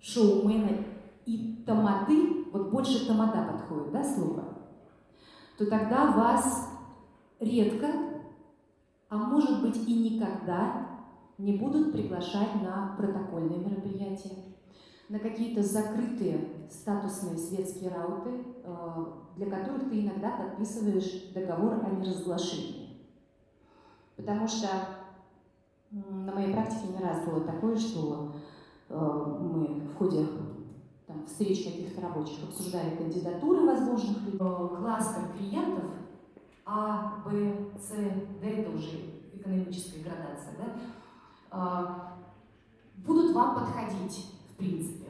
шоумена и тамады, вот больше тамада подходит, да, слово, то тогда вас редко, а может быть и никогда не будут приглашать на протокольные мероприятия, на какие-то закрытые статусные светские рауты, для которых ты иногда подписываешь договор о неразглашении. Потому что на моей практике не раз было такое, что мы в ходе встреч каких-то рабочих обсуждали кандидатуры возможных людей. Кластер клиентов А, Б, С, Д, это уже экономическая градация, да, будут вам подходить, в принципе,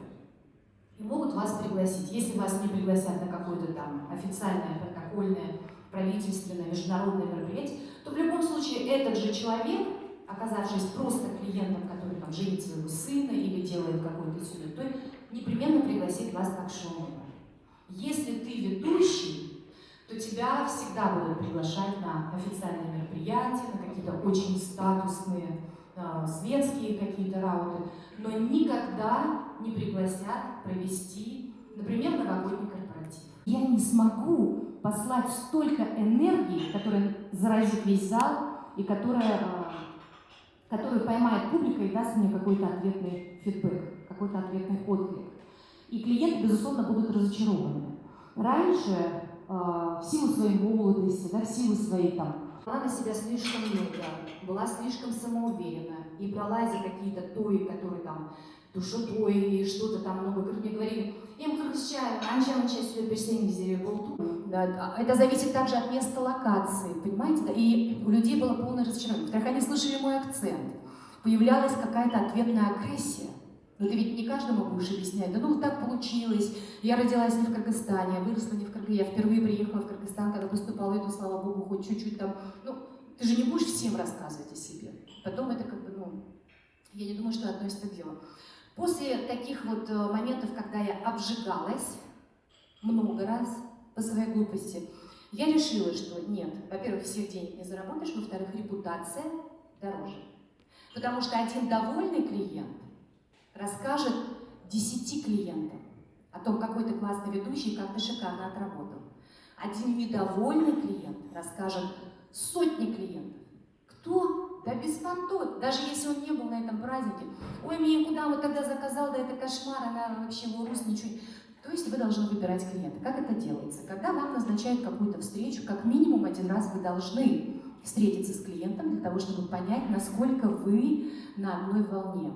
и могут вас пригласить. Если вас не пригласят на какое-то там официальное, протокольное, правительственное, международное мероприятие, то в любом случае этот же человек, оказавшись просто клиентом, который там женит своего сына или делает какой-то сюжет, непременно пригласит вас как шоумена. Если ты ведущий, то тебя всегда будут приглашать на официальные мероприятия, на какие-то очень статусные, светские какие-то рауты, но никогда не пригласят провести, например, новогодний корпоратив. Я не смогу послать столько энергии, которая заразит весь зал и которую поймает публика и даст мне какой-то ответный фидбэк, какой-то ответный отклик. И клиенты, безусловно, будут разочарованы. Раньше, в силу своей молодости, да, в силу своей была на себя слишком много, была слишком самоуверена и брала за какие-то тои, которые душотои или что-то много. Как мне говорили, это зависит также от места локации, понимаете? Да? И у людей было полное разочарование. Во-вторых, они слышали мой акцент. Появлялась какая-то ответная агрессия. Но ты ведь не каждому будешь объяснять, да так получилось, я родилась не в Кыргызстане, я выросла не в Кыргызстане, я впервые приехала в Кыргызстан, когда поступала, и то, слава богу, хоть чуть-чуть ты же не будешь всем рассказывать о себе. Потом это я не думаю, что относится к делу. После таких моментов, когда я обжигалась много раз по своей глупости, я решила, что нет, во-первых, всех денег не заработаешь, во-вторых, репутация дороже. Потому что один довольный клиент расскажет 10 клиентам о том, какой ты классный ведущий и как ты шикарно отработал. Один недовольный клиент расскажет сотни клиентов. Кто? Да беспонтовый. Даже если он не был на этом празднике. Ой, мне куда он тогда заказал, да это кошмар, она вообще в урус ничего. То есть вы должны выбирать клиента. Как это делается? Когда вам назначают какую-то встречу, как минимум один раз вы должны встретиться с клиентом для того, чтобы понять, насколько вы на одной волне.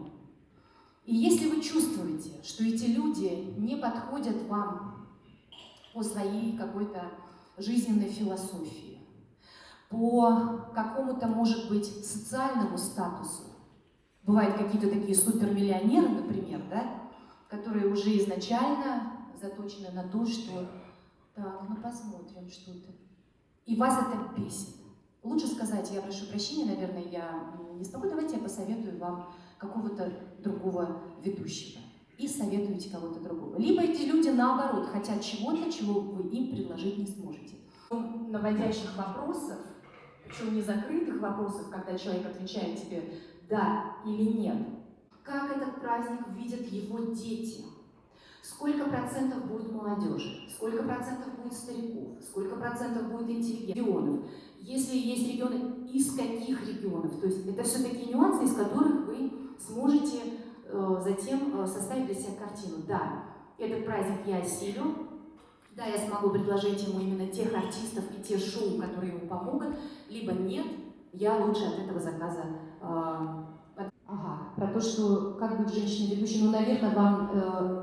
И если вы чувствуете, что эти люди не подходят вам по своей какой-то жизненной философии, по какому-то, может быть, социальному статусу, бывают какие-то такие супермиллионеры, например, да, которые уже изначально заточены на то, что так, посмотрим что-то. И вас это бесит. Лучше сказать, я прошу прощения, наверное, я не смогу, давайте я посоветую вам какого-то другого ведущего. И советуете кого-то другого. Либо эти люди, наоборот, хотят чего-то, чего вы им предложить не сможете. Наводящих вопросов, причем не закрытых вопросов, когда человек отвечает тебе «да» или «нет». Как этот праздник видят его дети? Сколько процентов будет молодежи? Сколько процентов будет стариков? Сколько процентов будет интеллигентов? Если есть регионы, из каких регионов? То есть это все такие нюансы, из которых вы сможете затем составить для себя картину. Да, этот праздник я осилю. Да, я смогу предложить ему именно тех артистов и те шоу, которые ему помогут. Либо нет, я лучше от этого заказа. Про то, что как быть женщиной-ведущей, наверное, вам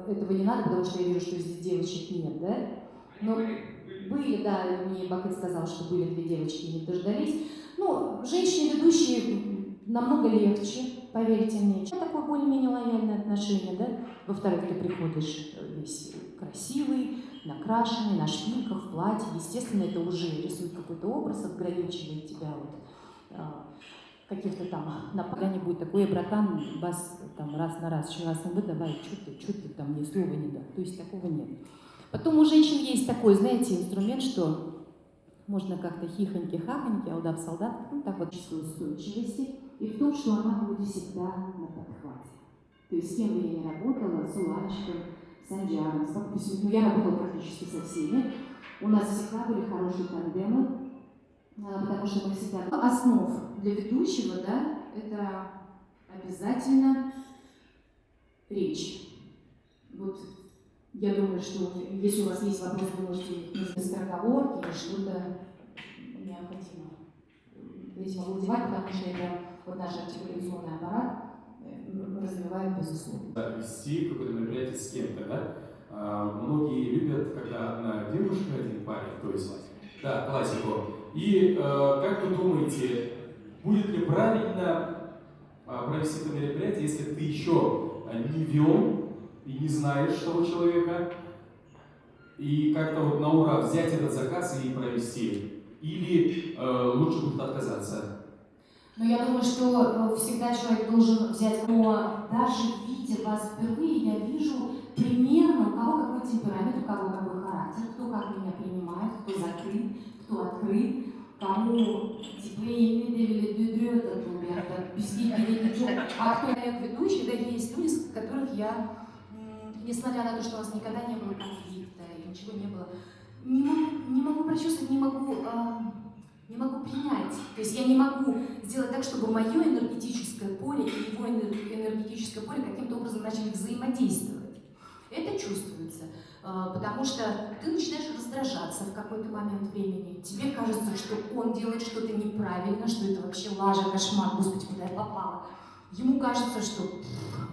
этого не надо, потому что я вижу, что здесь девочек нет, да? Но были, да, мне Бакыт сказал, что были 2 девочки и не дождались. Женщине-ведущей намного легче, поверьте мне. Такое более-менее лояльное отношение, да? Во-вторых, ты приходишь весь красивый, накрашенный, на шпильках, в платье. Естественно, это уже рисует какой-то образ, отграничивает тебя каких-то когда-нибудь такой братан, бас раз на раз, еще раз давай, что ты мне слова не дал. То есть такого нет. Потом у женщин есть такой, знаете, инструмент, что можно как-то хихоньки-хахоньки, аудап-солдат, чувство устойчивости, и в том, что она будет всегда на подхвате. То есть с кем бы я не работала, с Уланчиком, с Анджаром, ну, я работала практически со всеми. У нас всегда были хорошие тандемы, потому что мы всегда... Основ для ведущего, да, это обязательно речь. Вот я думаю, что если у вас есть вопрос, вы можете без скороговорки или что-то необходимо этим овладевать, потому что это вот наш артикуляционный аппарат развивает безусловно. Да, вести какое-то мероприятие с кем-то, да? Многие любят, когда одна девушка, один парень, то есть, да, классику. И как вы думаете, будет ли правильно провести это мероприятие, если ты еще не вел и не знаешь того человека, и как-то вот на ура взять этот заказ и провести? Или лучше будет отказаться? Но я думаю, что всегда человек должен взять, но даже видя вас впервые, я вижу примерно, у кого какой темперамент, у кого какой характер, кто как меня принимает, кто закрыт, кто открыт, кому теплее не довели а кто ведущий, да, есть люди, с которых я, несмотря на то, что у нас никогда не было конфликта и ничего не было, не могу прочувствовать, не могу принять. То есть я не могу сделать так, чтобы мое энергетическое поле и его энергетическое поле каким-то образом начали взаимодействовать. Это чувствуется, потому что ты начинаешь раздражаться в какой-то момент времени. Тебе кажется, что он делает что-то неправильно, что это вообще лажа, кошмар, господи, куда я попала. Ему кажется, что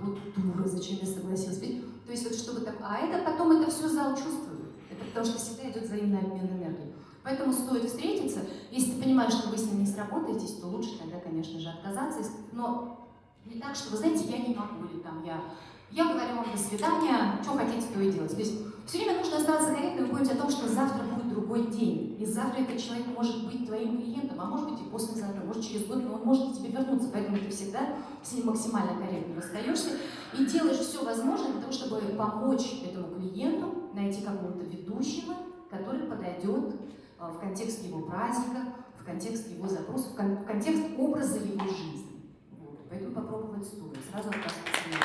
вот дура, зачем я согласилась. То есть вот чтобы так... А это потом это все зал чувствует. Это потому что всегда идет взаимный обмен энергией. Поэтому стоит встретиться. Если ты понимаешь, что вы с ним не сработаетесь, то лучше тогда, конечно же, отказаться. Но не так, что, вы знаете, я не могу, или там я говорю вам до свидания, что хотите, то и делать. То есть все время нужно оставаться корректным и помнить о том, что завтра будет другой день. И завтра этот человек может быть твоим клиентом, а может быть и послезавтра, может через год, но он может к тебе вернуться. Поэтому ты всегда с ним максимально корректно расстаешься и делаешь все возможное для того, чтобы помочь этому клиенту найти какого-то ведущего, который подойдет в контекст его праздника, в контекст его запросов, в контекст образа его жизни. Вот. Поэтому попробовать стоит. Сразу отказываться не надо.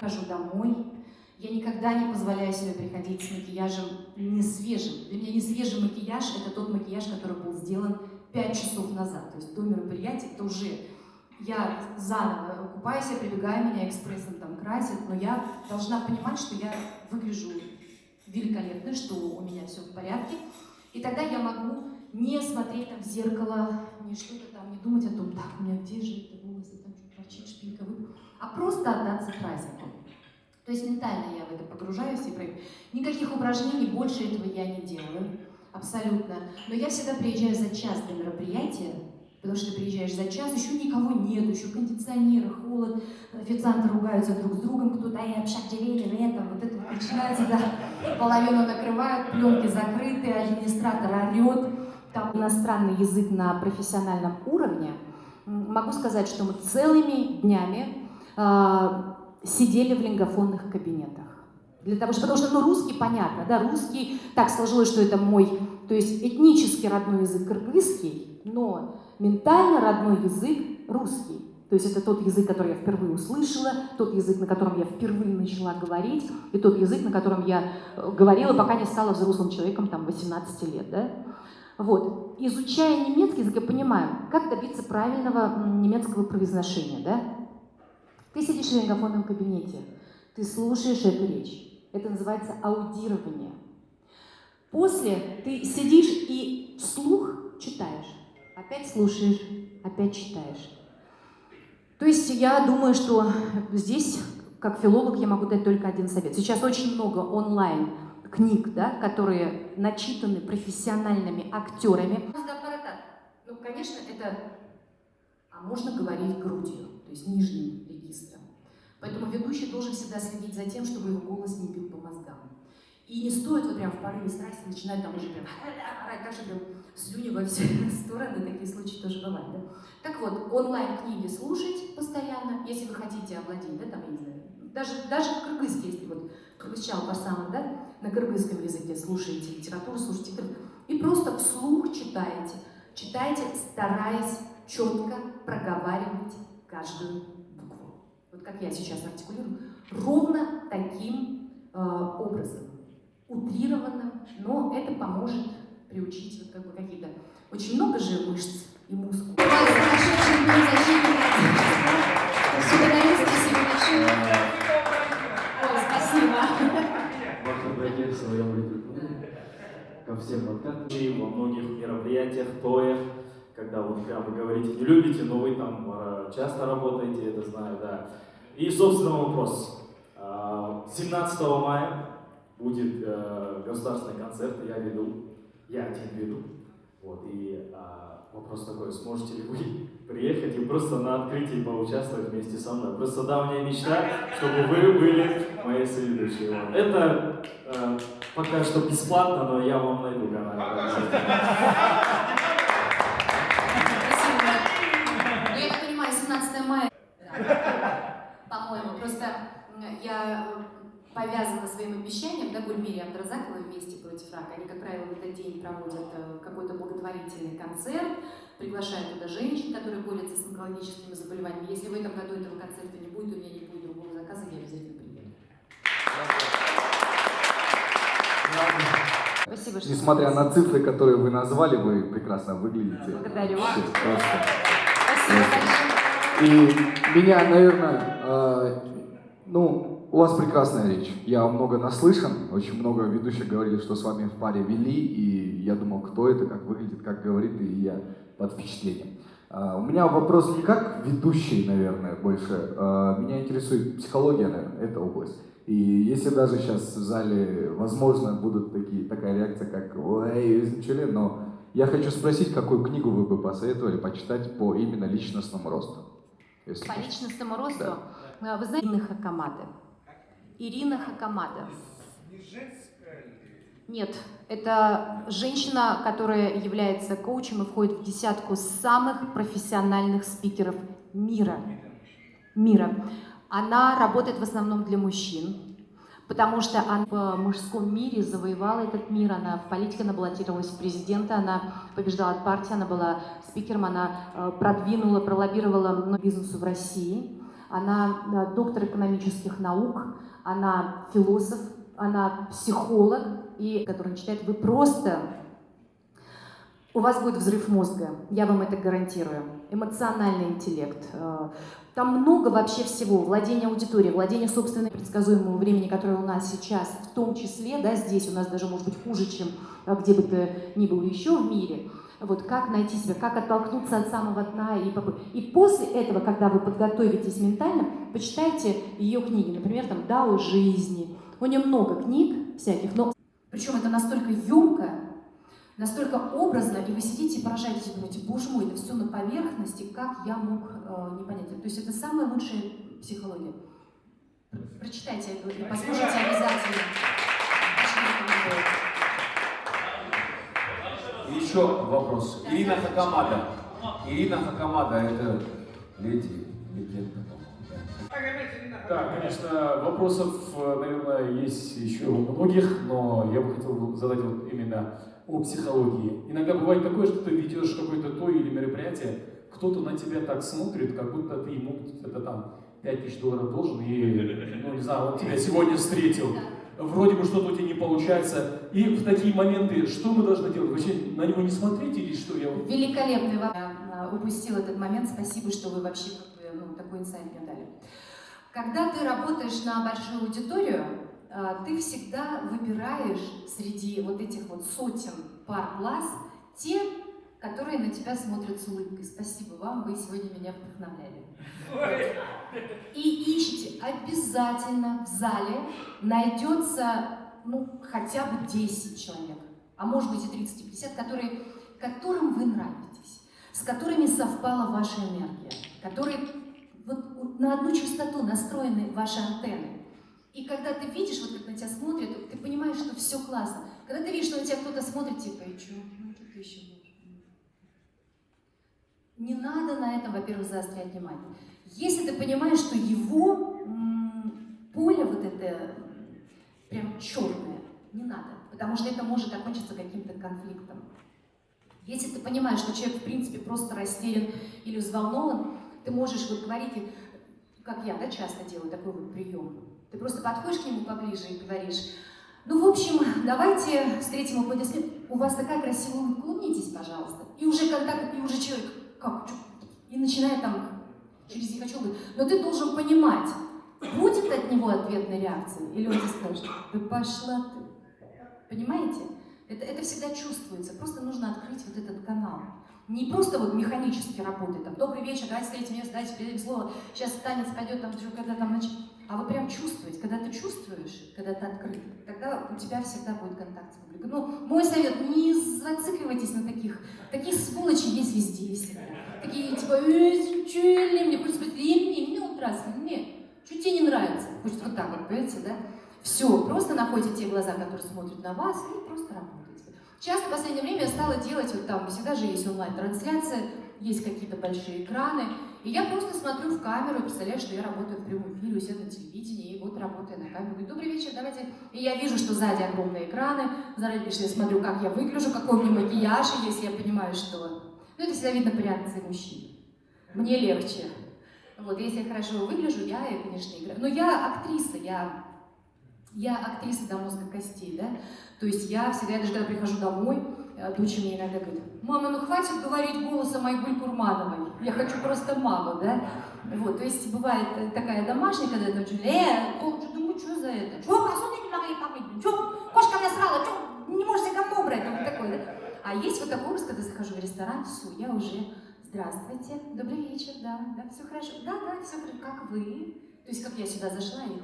Хожу домой. Я никогда не позволяю себе приходить с макияжем не свежим. Для меня не свежий макияж – это тот макияж, который был сделан 5 часов назад. То есть до мероприятия это уже я заново купаюсь, я прибегаю, меня экспрессом там красят, но я должна понимать, что я выгляжу великолепно, что у меня все в порядке. И тогда я могу не смотреть там в зеркало, не что-то там, не думать о том, так, у меня где же это волосы, там что-то торчит, шпилька, а просто отдаться празднику. То есть ментально я в это погружаюсь и никаких упражнений больше этого я не делаю, абсолютно. Но я всегда приезжаю за час до мероприятия, потому что ты приезжаешь за час, еще никого нет, еще кондиционер, холод, официанты ругаются друг с другом, кто-то общак деревья, вот это начинается, да, половину накрывают, пленки закрыты, администратор орет, там иностранный язык на профессиональном уровне. Могу сказать, что мы целыми днями сидели в лингофонных кабинетах. Для того, потому что русский, понятно, да, русский, так сложилось, что это мой, то есть этнически родной язык кыргызский, но ментально родной язык русский. То есть это тот язык, который я впервые услышала, тот язык, на котором я впервые начала говорить, и тот язык, на котором я говорила, пока не стала взрослым человеком, там, 18 лет, да. Вот. Изучая немецкий язык, я понимаю, как добиться правильного немецкого произношения, да. Ты сидишь в лингофонном кабинете, ты слушаешь эту речь. Это называется аудирование. После ты сидишь и вслух читаешь. Опять слушаешь, опять читаешь. То есть я думаю, что здесь, как филолог, я могу дать только один совет. Сейчас очень много онлайн-книг, да, которые начитаны профессиональными актерами. Ну, конечно, это... А можно говорить грудью, то есть нижним регистром. Поэтому ведущий должен всегда следить за тем, чтобы его голос не бил по мозгам. И не стоит вот прям в порыве страсти начинать там уже прям орать, так что прям слюни во все стороны, такие случаи тоже бывают, да? Так вот, онлайн-книги слушать постоянно, если вы хотите овладеть, да, там, я не знаю, даже в-кыргызске, если вот кыргызчал парсаман, да, на кыргызском языке слушаете литературу, слушаете, и просто вслух читаете, стараясь четко проговаривать каждую букву. Вот как я сейчас артикулирую, ровно таким образом, утрированно, но это поможет приучить вот как бы какие-то... Очень много же мышц и мускулов. Спасибо большое. Спасибо. Можно пройти в своем репертуаре ко всем подкатам. И во многих мероприятиях, тоях, когда вот прям вы говорите, не любите, но вы там часто работаете, это знаю, да. И, собственно, вопрос. 17 мая будет государственный концерт, я один веду. Вот, и вопрос такой, сможете ли вы приехать и просто на открытии поучаствовать вместе со мной? Просто давняя мечта, чтобы вы были моей соведущей. Вот. Это пока что бесплатно, но я вам найду канал. Спасибо. Я так понимаю, 17 мая, по-моему, просто я повязана своим обещанием, да, Гульмире Абдразаковой вместе против рака. Они, как правило, в этот день проводят какой-то благотворительный концерт, приглашают туда женщин, которые борются с онкологическими заболеваниями. Если в этом году этого концерта не будет, у меня не будет другого заказа, я обязательно приеду. Спасибо, что... Несмотря на цифры, которые вы назвали, вы прекрасно выглядите. Благодарю. Вообще, просто. Спасибо большое. И меня, наверное, у вас прекрасная речь. Я много наслышан, очень много ведущих говорили, что с вами в паре вели, и я думал, кто это, как выглядит, как говорит, и я под впечатлением. У меня вопрос не как ведущий, наверное, больше. Меня интересует психология, наверное, эта область. И если даже сейчас в зале, возможно, будут такая реакция, как «Ой, изучили», но я хочу спросить, какую книгу вы бы посоветовали почитать по именно личностному росту? Если По можно. личностному росту, Да. вы знаете Ирина Хакамада? Ирина Хакамада. Нет, это женщина, которая является коучем и входит в десятку самых профессиональных спикеров мира. Она работает в основном для мужчин, потому что она в мужском мире завоевала этот мир, она в политике, она баллотировалась в президенты, она побеждала от партии, она была спикером, она пролоббировала бизнесу в России, она доктор экономических наук, она философ, она психолог, и который читает, вы просто... У вас будет взрыв мозга, я вам это гарантирую. Эмоциональный интеллект. Там много вообще всего. Владение аудиторией, владение собственным предсказуемого времени, которое у нас сейчас, в том числе, да, здесь у нас даже может быть хуже, чем где бы то ни было еще в мире. Вот как найти себя, как оттолкнуться от самого дна. И после этого, когда вы подготовитесь ментально, почитайте ее книги. Например, там «Дао жизни». У нее много книг всяких, но... Причем это настолько емко, настолько образно, и вы сидите и поражаетесь, и думаете, боже мой, это все на поверхности, как я мог не понять. То есть это самая лучшая психология. Прочитайте и послушайте обязательно. Еще вопрос. Ирина Хакамада. Ирина Хакамада, это леди, легенда. Да, конечно, вопросов, наверное, есть еще у многих, но я бы хотел задать вот именно о психологии. Иногда бывает такое, что ты ведешь какое-то то или мероприятие, кто-то на тебя так смотрит, как будто ты ему это там $5000 должен, и, ну не знаю, он тебя сегодня встретил. Вроде бы что-то у тебя не получается. И в такие моменты что мы должны делать? Вообще на него не смотреть или что? Великолепный вопрос. Я упустила этот момент. Спасибо, что вы вообще такой инсайт мне дали. Когда ты работаешь на большую аудиторию, ты всегда выбираешь среди вот этих вот сотен пар глаз те, которые на тебя смотрят с улыбкой. Спасибо вам, вы сегодня меня вдохновляли. И ищите, обязательно в зале найдется, хотя бы 10 человек, а может быть и 30, и 50, которым вы нравитесь, с которыми совпала ваша энергия, которые вот на одну частоту настроены ваши антенны. И когда ты видишь, вот как на тебя смотрят, ты понимаешь, что все классно. Когда ты видишь, что на тебя кто-то смотрит, типа, и что, что-то еще можно. Не надо на этом, во-первых, заострять внимание. Если ты понимаешь, что его поле вот это прям черное, не надо, потому что это может окончиться каким-то конфликтом. Если ты понимаешь, что человек, в принципе, просто растерян или взволнован, Ты можешь вот говорить, как я, да, часто делаю такой вот прием. Ты просто подходишь к нему поближе и говоришь: ну, в общем, давайте встретим аплодисменты. У вас такая красивая улыбка, улыбнитесь, пожалуйста. И уже контакт, и уже человек, как, и начинает там через «не хочу быть». Но ты должен понимать, будет от него ответная реакция, или он тебе скажет: да пошла ты. Понимаете? Это всегда чувствуется, просто нужно открыть вот этот канал. Не просто вот механически работает, там, добрый вечер, давайте встретим место, давайте передадим слово, сейчас танец пойдет, там, когда там, а вы прям чувствуете, когда ты чувствуешь, когда ты открыт, тогда у тебя всегда будет контакт с публикой. Ну, мой совет, не зацикливайтесь на таких сволочи есть везде и всегда. Такие, типа, чё, мне хочется быть, мне вот раз, мне, что тебе не нравится, хочется вот так вот, понимаете, да? Все, просто находите те глаза, которые смотрят на вас, и просто работаете. Часто в последнее время я стала делать, вот там всегда же есть онлайн-трансляция, есть какие-то большие экраны, и я просто смотрю в камеру и представляю, что я работаю в прямом эфире, у себя на телевидении, и вот работаю на камеру, говорю: добрый вечер, давайте. И я вижу, что сзади огромные экраны, заранее, конечно, я смотрю, как я выгляжу, какой у меня макияж, и если я понимаю, что... Ну, это всегда видно по реакции мужчин. Мне легче. Вот, если я хорошо выгляжу, я, конечно, играю. Но я актриса, я актриса до мозга костей, да? То есть я всегда, даже когда прихожу домой, дочь мне иногда говорит: мама, ну хватит говорить голосом Айгуль Курмановой, я хочу просто маму, да? Вот, то есть бывает такая домашняя, когда я там думаю, что за это? Чё, посуду не могли помыть? Чё, кошка насрала? Чё, не можешь себе говно убрать? Вот такой, да? А есть вот такой образ, когда захожу в ресторан, все, я уже: здравствуйте, добрый вечер, да, все хорошо, да, все хорошо, как вы? То есть как я сюда зашла и: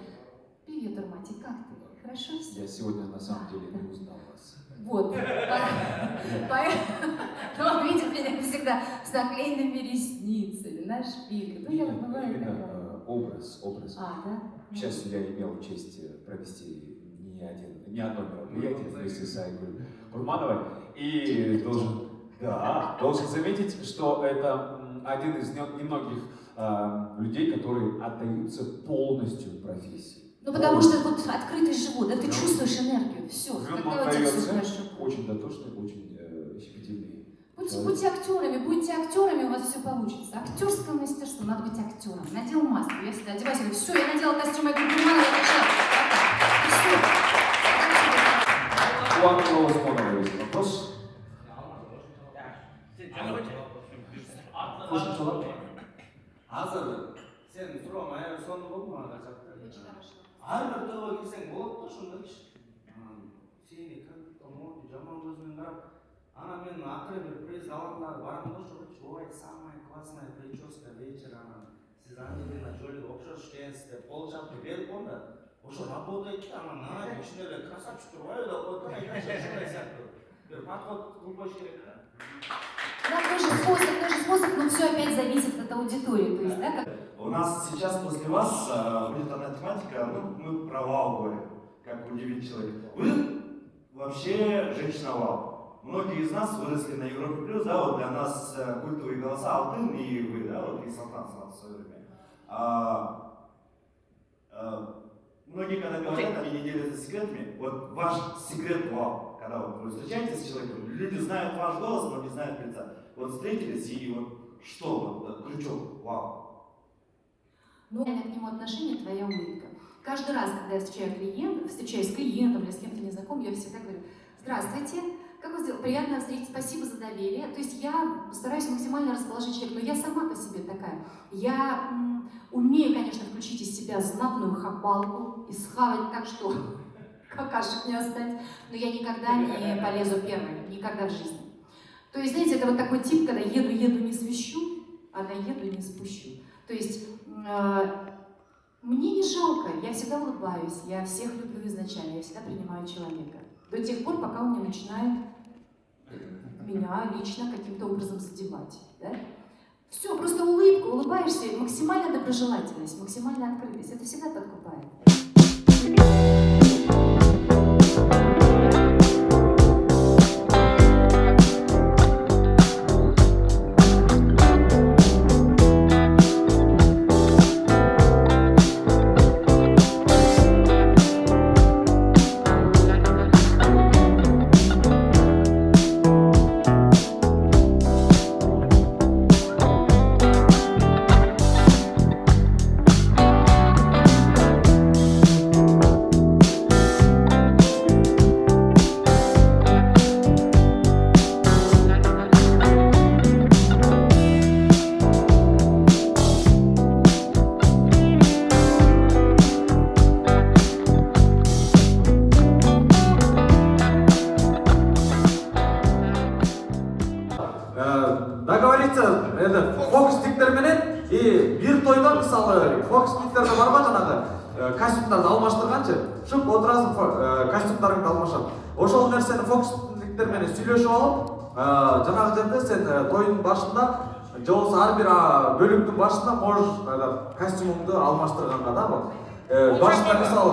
привет, Армати, как ты? Хорошо все? Я сегодня на самом деле не узнал вас. Вот. Но он видит меня всегда с наклеенными ресницами, на шпильках. Ну, я вот бываю такая. Именно образ. А, да? К счастью, я имел честь провести не одно мероприятие вместе с Айгуль Курмановой. И должен заметить, что это один из немногих людей, которые отдаются полностью профессии. Ну, потому что вот открытый живот, да, ты чувствуешь энергию, все, тогда у тебя все хорошо. Очень дотошный, очень щепетильный. Будьте актерами, у вас все получится. Актерское мастерство, надо быть актером. Надел маску, я всегда одеваюсь, говорю: все, я надела костюм Айгуль Курмановой, я пошла. И все. У Ангела Осмонова есть вопрос. Sen sorma eğer sonunda olmadan kaçaktır. Әрбір тойға келсең болады да шындайшы. Сені кіріп ұмыт, жаман көзбен қарап, ана мен ақыры бір приз алғандар барамын да жоқ, ой, самая классная прическа вечера, сіз Анджелина Джоли ұқсас екенсіз деп қол шапты беріп онда, уже работает, ана ішінде красавчик тұрбайды да, вот қайта шашындай сияқты. Бір подход қылбаш керек та. Да, тоже способ, но все опять зависит от аудитории. То есть, да, как... У нас сейчас после вас будет одна тематика, мы про вау говорим, как удивить человека. Вы вообще женщина-вау. Многие из нас выросли на Европе Плюс, да, вот для нас культовые голоса Алтын и вы, да, вот и Салтан в свое время. Многие, когда говорят, они не делятся секретами. Вот ваш секрет вау, когда вот вы встречаетесь с человеком, люди знают ваш голос, но не знают лица. Вот встретились и вот что, вот крючок, вау. Ну, к нему отношение твоя улыбка. Каждый раз, когда я встречаюсь с клиентом или с кем-то незнакомым, я всегда говорю: здравствуйте, как вы сделали? Приятно встретить, спасибо за доверие. То есть я стараюсь максимально расположить человека, но я сама по себе такая. Я умею, конечно, включить из себя знатную хабалку и схавать так, что какашек не оставить, но я никогда не полезу первой, никогда в жизни. То есть, знаете, это вот такой тип, когда еду не свищу, а наеду не спущу. То есть мне не жалко, я всегда улыбаюсь, я всех люблю изначально, я всегда принимаю человека. До тех пор, пока он не начинает меня лично каким-то образом задевать. Да? Все, просто улыбка, улыбаешься, максимальная доброжелательность, максимальная открытость, это всегда подкупает. фокустерде барма жанагы костюмдарды алмаштырганчы шып отурасың костюмдарыңды алмашат. Ошол нерсени фокустер менен сүйлөшүп алып жанагы жерде сен тойдун башында же болбосо ар бир бөлүктүн башында можешь костюмуңду алмаштырганга да башында мисалы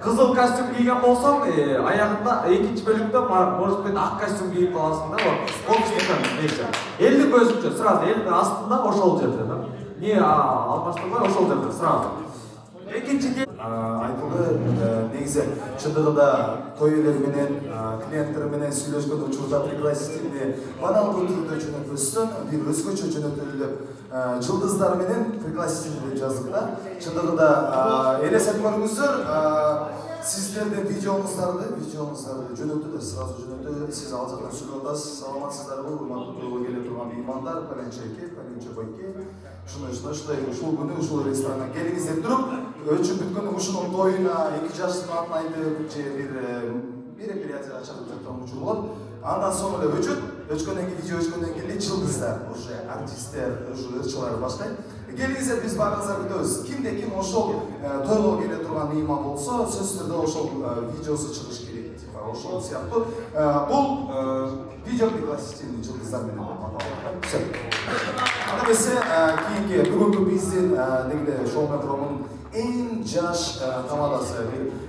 кызыл костюм кийген болсоң аягында экинчи бөлүктө может быть ак костюм кийип каласың да фокустер 50 көзүнчө сразу элдин астында ошол жерде да не алмаштырбай ошол жерде сразу экинчи айтылды негизи чындыгында той ээлери менен клиенттер менен сүйлөшкөн учурда пригласительный баналдуу түрдө жөнөтпөстөн бир өзгөчө жөнөтөлү деп жылдыздар менен пригласительный деп жаздык да чындыгында элестетип көрүңүздөр сиздердин видеоңуздарды жөнөтүүдө сразу жөнөтүү сиз ал жактан сүйлөп атасыз саламатсыздарбы урматтуу тойго келе турган меймандар паленче эке паленче байке ушундай ушул күнү ушул ресторанга келиңиздер туруп өчүп бүткөн ушунун тоюна 2 жаштын атын айтып же бир мероприятияга чакырып жаткан учур болот андан соң эле өчкөндөн кийин видео өчкөндөн кийин эле жылдыздар уже артисттер уже ырчылар баштайт келиңиздер биз баарыңыздар күтөбүз кимде ким ошол тойго келе турган мейман болсо сөзсүз түрдө ошол видеосу чыгыш керек типа ошол сыяктуу бул видео пригласительный жылдыздар менен все анда эмесе кийинки бүгүнкү биздин негиде шоу метронун эң жаш тамадасы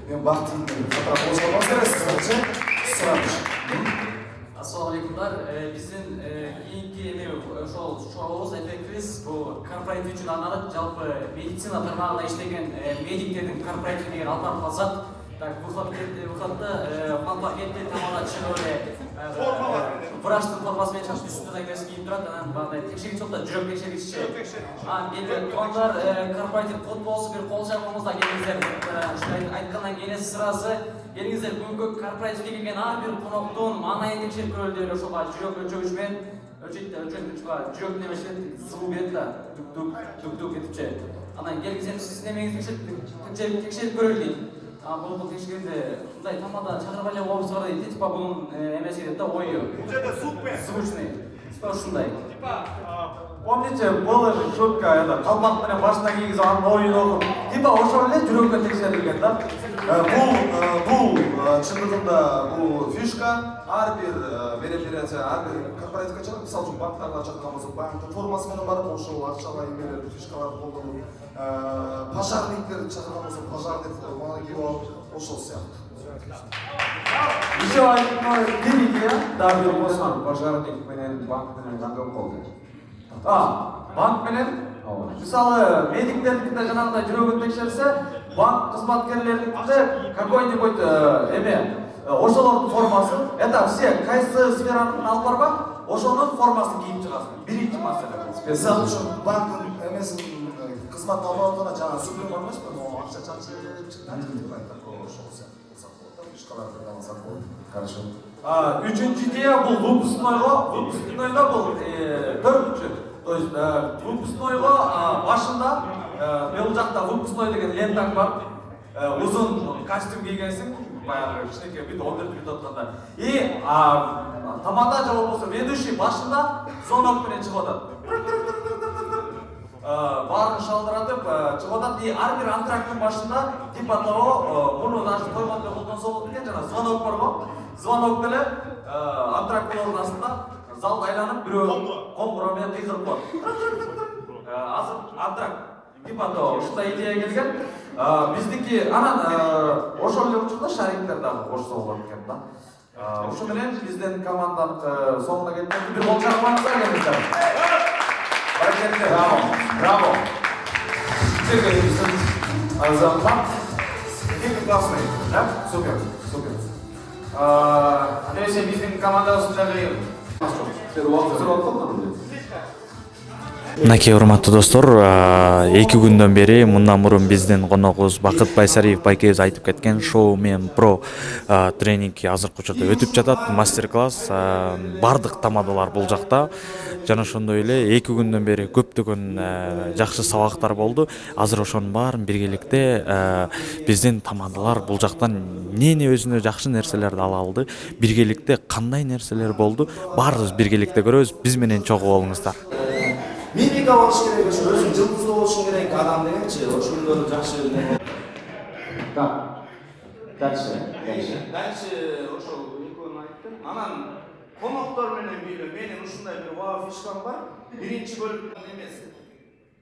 мен бактимдин катары кошулгансыздар сиздерчи сураңыз Ассаламу алейкумдар. Биздин кийинки ошол шоубуз эффектибиз бул корпоратив үчүн арналып жалпы медицина тармагында иштеген медиктердин корпоративине эгер алып барып калсак так выходда пакетте тамада чыгып эле врачтын формасы менен чыгып үстүнөн кийип кийип турат анан баягы текшергич болуп да жүрөк текшергиччи тугандар корпоратив код болсо бир кол жабыңызда келиңиздер ушундай айткандан кийин сразу келиңиздер бүгүнкү корпоративге келген ар бир коноктун маанайын текшерип көрөлү деп ошого жүрөк өлчөгүч менен жүрөк немешет суу берет да дук этипчи анан келиңиздер сиздин эмеңизди текшерип көрөлү дейт бул текшергенде мындай тамада чакырып эле коебуз бар дейт типа бунун эмеси дейт да ою бул жерде звучный ушундай помните была же шутка калпак менен башына кийгизип анын оюн окуп типа ошол эле жүрөккө текшерилген да бул чындыгында бул фишка ар бир мероприятие ар бир корпоративге чыгып мисалы үчүн банктарга чакырган болсок банктын формасы менен барып ошол акчалар эмелер фишкаларды колдонуп пожарниктер чакырган болсок пожарный форманы кийип алып ошол сыяктуу Еще одно деление, да, пожарник менен банк менен кандай болду? банк менен мисалы медиктердикинде жанагындай жүрөгүн текшерсе банк кызматкерлеринде какой-нибудь ошолордун формасы это все кайсы сферанын алып барба ошонун формасын кийип чыгасың биринчи маселе мисалы үчүн банктын эмесин кызматын алып алганда жанагы сүргөн бар эмеспи акча чачып чыккан деп айтат ошол хорошо. Үчүнчү идея бул выпускнойго бул 4-чү. То есть выпускнойго башында бул жакта выпускной деген лентаң бар. Узун костюм кийгенсиң, баягы кичинекей бит 14 бит атканда. И тамада же болбосо ведущий башында звонок менен чыгып атат. Барын шалдыратып чыгып атат и ар бир антрактын башында типа того муну даже койгондо колдонсо болот экен жана звонок барго звонок деле антрактын астында залды айланып бирөө коңгуроо менен кыйгырып коет азыр антракт типа того ушундай идея келген биздики анан ошол эле учурда шариктер дагы кошсо болот экен да ушу менен биздин команданын соңуна келип бир кол чапкырыңыздар келиңиздер Браво! Азамат, какие классные, да? Супер. Андреевич, биздин командабыздын дагы Мынакей урматтуу достор, 2 күндөн бери мындан мурун биздин коногубуз Бакыт Байсариев байкебиз айтып кеткен шоу мен про тренинг азыркы учурда өтүп жатат, мастер-класс, бардык тамадалар бул жакта. Жана ошондой эле 2 күндөн бери көптөгөн жакшы сабактар болду. Азыр ошонун баарын биргеликте биздин тамадалар бул жактан эмне өзүнө жакшы нерселерди ала алды, биргеликте кандай нерселер болду, баарыбыз биргеликте көрөбүз. Биз менен чогуу болуңуздар. Мимика болуш керек, өзүң жылдыз болушуң керек, адам дегенчи ошондор жакшы. Так, дальше. Дальше ошол экөөнү айттым. Анан коноктор менен бийле менин ушундай бир вау фишкам бар. Биринчи бөлүктөн эмес.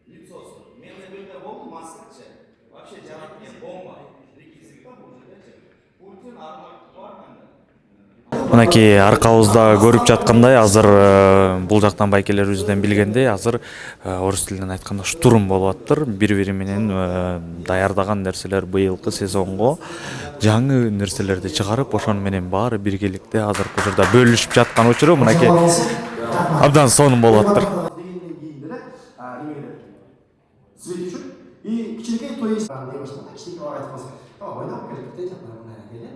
Лицосу. Менде бир жерде болду маскачы. Вообще жарат мен бомба. Реквизитка бул жердечи. Путин армак бар менде. Мынакей аркабызда көрүп жаткандай азыр бул жактан байкелерибизден билгендей азыр орус тилинен айтканда штурм болуп атыптыр. Бири-бири менен даярдаган нерселер быйылкы сезонго жаңы нерселерди чыгарып, ошону менен баары биргеликте азыркы учурда бөлүшүп жаткан учуру мынакей абдан сонун болуп атыптыр. И кичинекей той эсине баштаганда кичинекей бала айтып калса, ойнап келип кетет, мына келе.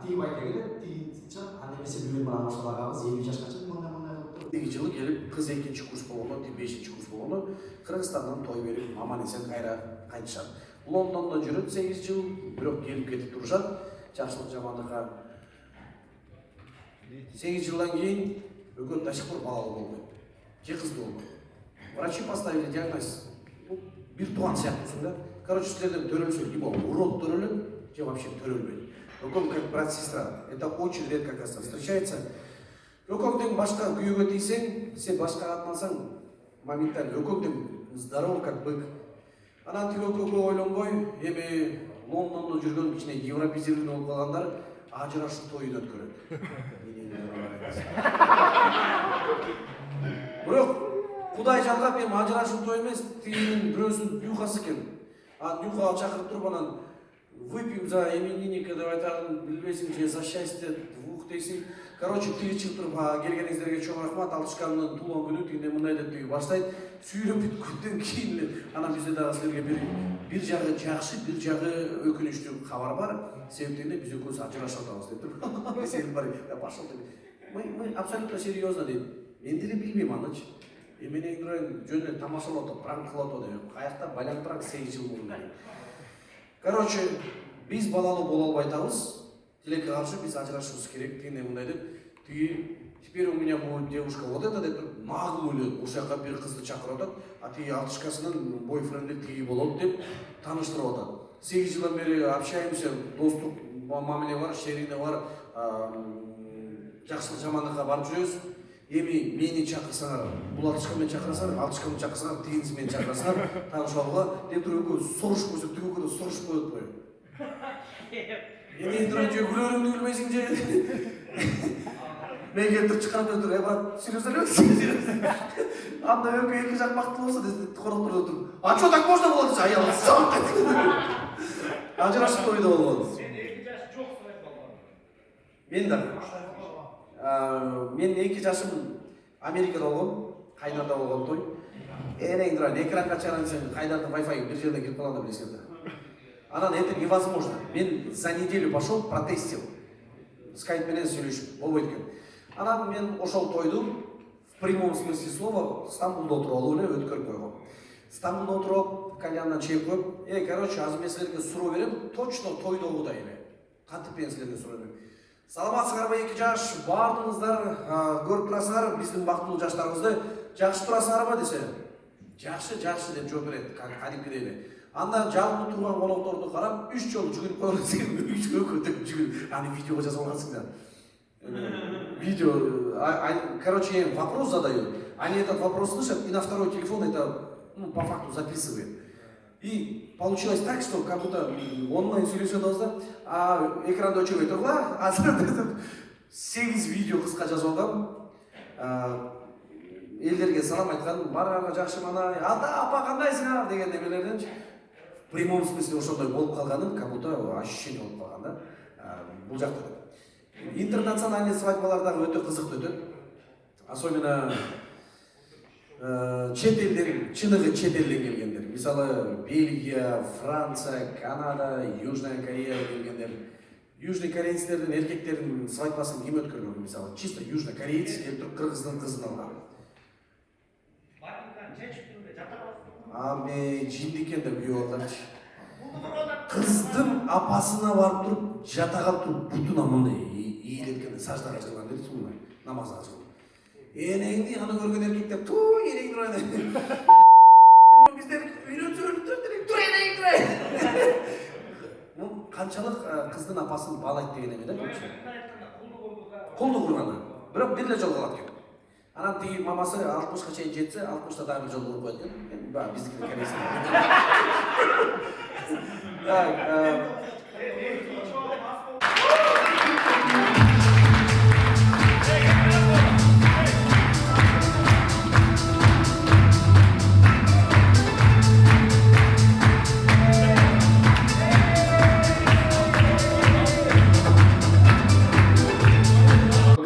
Тиги байка келет, тиги аны эмесе билбейм, мына ошоларгабыз 50 жашка чыгып мындай кылып. Тиги жылы келип, кыз 2-нчи курс болгону, 5-нчи курс болгону, Кыргызстандан той берип, аман эсен кайра кайтышат. Лондондо жүрөт 8 жыл, бирок келип кетип турушат. Жакшылык жамандыкка 8 жылдан кийин өгөт до сих пор балалуу болбойт. Же кыздуу болбойт. Врачи поставили диагноз. Бир туган сыяктысың да. Короче, силерден төрөлсө, либо урод төрөлөт, же вообще төрөлбөйт. Өкөм как брат-сестра. Это очень редко, кажется, встречается. Өкөмдүн башка күйөөгө тийсең, сен башка катнасаң, моментально өкөмдүн здоров как бык. Анан тиги өкөмгө ойлонбой, эми Лондондо жүргөн кичине европезированный болуп калгандар ажырашуу тоюн өткөрөт. Бирок Кудай жалгап эми ажырашуу той эмес, тигинин бирөөсүнүн нюхасы экен. Нюхага чакырып туруп анан выпьем за именинника деп айтарын билбейсиң, же за счастье двух дейсиң. Короче, тиги чыгып туруп, келгениңиздерге чоң рахмат, Алтышкандын туулган күнү тигине мындай деп тиги баштайт. Сүйлөп бүткөндөн кийин анан бизде дагы силерге бир жагы жакшы, бир жагы өкүнүчтүү кабар бар. Себептен биз экөөбүз ажырашып атабыз деп туруп. Сен бар, пошел деп. Мы абсолютно серьезно дейт. Мен деле билбейм анычы. Мен эң жөнүнө тамашалап отуп, пранк кылып отуп деп. Каякта байланып 8 жыл болду. Короче, биз балалуу боло албай атабыз. Тилекке каршы биз ажырашыбыз керек дегенде мындай деп. Тиги теперь у меня будет девушка вот это деп наглый эле ошол жака бир кызды чакырып атат. А тиги Алтышкасынын бойфренди тиги болот деп тааныштырып атат. 8 жылдан бери общаемся, достук мамиле бар, шерине бар, жакшылык жамандыкка барып жүрөбүз. Эми мени чакырсаңар, бул Алтышка менен чакырсаңар, Алтышка менен чакырсаңар, тигиниси менен чакырсаңар, таанышууга деп туруп экөө сурушуп койсок, тиги экөө сурушуп коет го. Эми же күлөрүңдү билбейсиң же. Мен келип чыккан өтүр, брат, сүйлөсө эле. Анда экөө эки жак бактылуу болсо деп короктор өтүр. А чё так можно было десе, аял. Ажырашып тойда болгон. Мен да. Мен 2 жашым Америкада болгон, Кайнарда болгон той. Эрең турат, экранга чыгарам десең, Кайнардын Wi-Fi бир жерден кирип калганда билесиң да. Анан это невозможно. Мен за неделю пошел, протестил. Скайп менен сүйлөшүп, болбойт экен. Анан мен ошол тойду в прямом смысле слова Стамбулда отуруп алып эле өткөрүп койгом. Стамбулда отуруп, кальяндан чек коюп, короче, азыр мен силерге суроо берем, точно тойдогудай эле. Кантип мен силерге суроо берем. Саламатсыздарбы 2 жаш, баардыгыңыздар көрүп турасыңар, биздин бактылуу жаштарыбызды жакшы турасыңарбы десе. Жакшы деп жооп берет, кадимкидей эле. Анда жалпы турган конокторду карап, 3 жолу жүгүрүп койгон сен 3 өкөтүп жүгүрүп, аны видеого жазып алгансың да. Видео, короче, вопрос задают. Они этот вопрос слышат и на второй телефон это, по факту записывают. И получилось так, что как будто онлайн сүйлөшүп атабыз да, экранды өчүрбөй тургула, азыр 8 видео кыска жазып алгам. Элдерге салам айткан, баарыңарга жакшы мана, ата апа кандайсыңар деген немелерден в прямом смысле ошондой болуп калганын, как будто ощущение болуп калган да. Бул жакта интернациональный свадьбалар дагы өтө кызыктуу өтөт. Особенно чет элден, чыныгы чет элден келгендер. Мисалы, Бельгия, Франция, Канада, Южная Корея келгендер. Южный корейцтердин эркектердин свадьбасын ким өткөргөн? Мисалы, чисто южный кореец келип туруп кыргыздын кызын алган. Аме жинди экен деп күйөө алганчы. Кыздын апасына барып туруп, жата калып туруп, бутуна мындай ийилеткенде саждага жыгылган дейт, мындай намазга жыгылган. Энеңди аны көргөн эркектер, туу энеңди урайын. Биздер үйрөтүлдү. қаншалық қыздың апасын балайды деген еме да бұл кісі. Құлды құрғаны. Бірақ бір жол қалады екен. Анан тиги мамасы 60-қа чейин жетсе, 60-та дагы бір жол куруп коет экен. Мен биздикине келесин.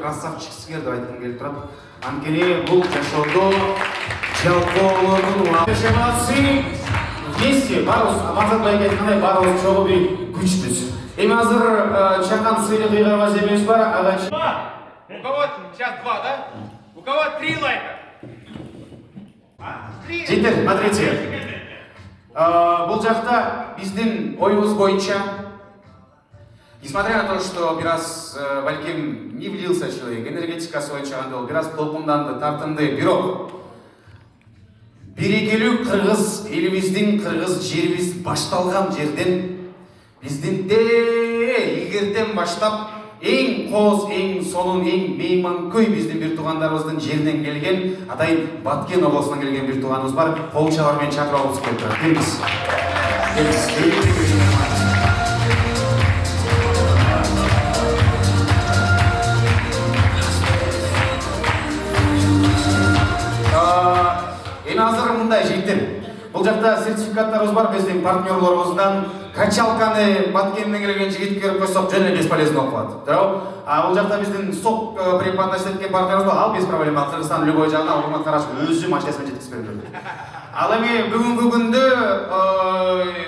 Красавчиксиңер деп айткым келип турат. Анткени бул жашоодо жалпоолордун жамаасы вместе барыбыз Мақсат байке айткандай барыбыз чогуу бир күчпүз. Эми азыр чакан сыйлыгыга ваземес бар. У кого сейчас 2, да? У кого 3 лайка? Житель, смотрите. Бул жакта биздин оюбуз боюнча, несмотря на то, что бираз балким не влился человек, энергетикасы боюнча кандай бираз толкунданды, тартынды, бирок берекелүү кыргыз элибиздин, кыргыз жерибиз башталган жерден биздин илгертен баштап эң кооз, эң сонун, эң мейманкөй биздин бир туугандарыбыздын жеринен келген, атайын Баткен облусунан келген бир тууганыбыз бар. Кол чабар менен чакырып алып келип. Келиңиз. Эми азыр мындай жигиттер. Бул жакта сертификаттарыбыз бар биздин партнерлорубуздан. Качалканы Баткенден келген жигит көрүп койсок жөн эле бесполезно болуп калат. Туура? Бул жакта биздин сок преподносить эткен партнерибиз бар. Ал без проблема. Кыргызстан любой жагына урмат караш өзү машинасымен жеткизип берет. Ал эми бүгүнкү күндө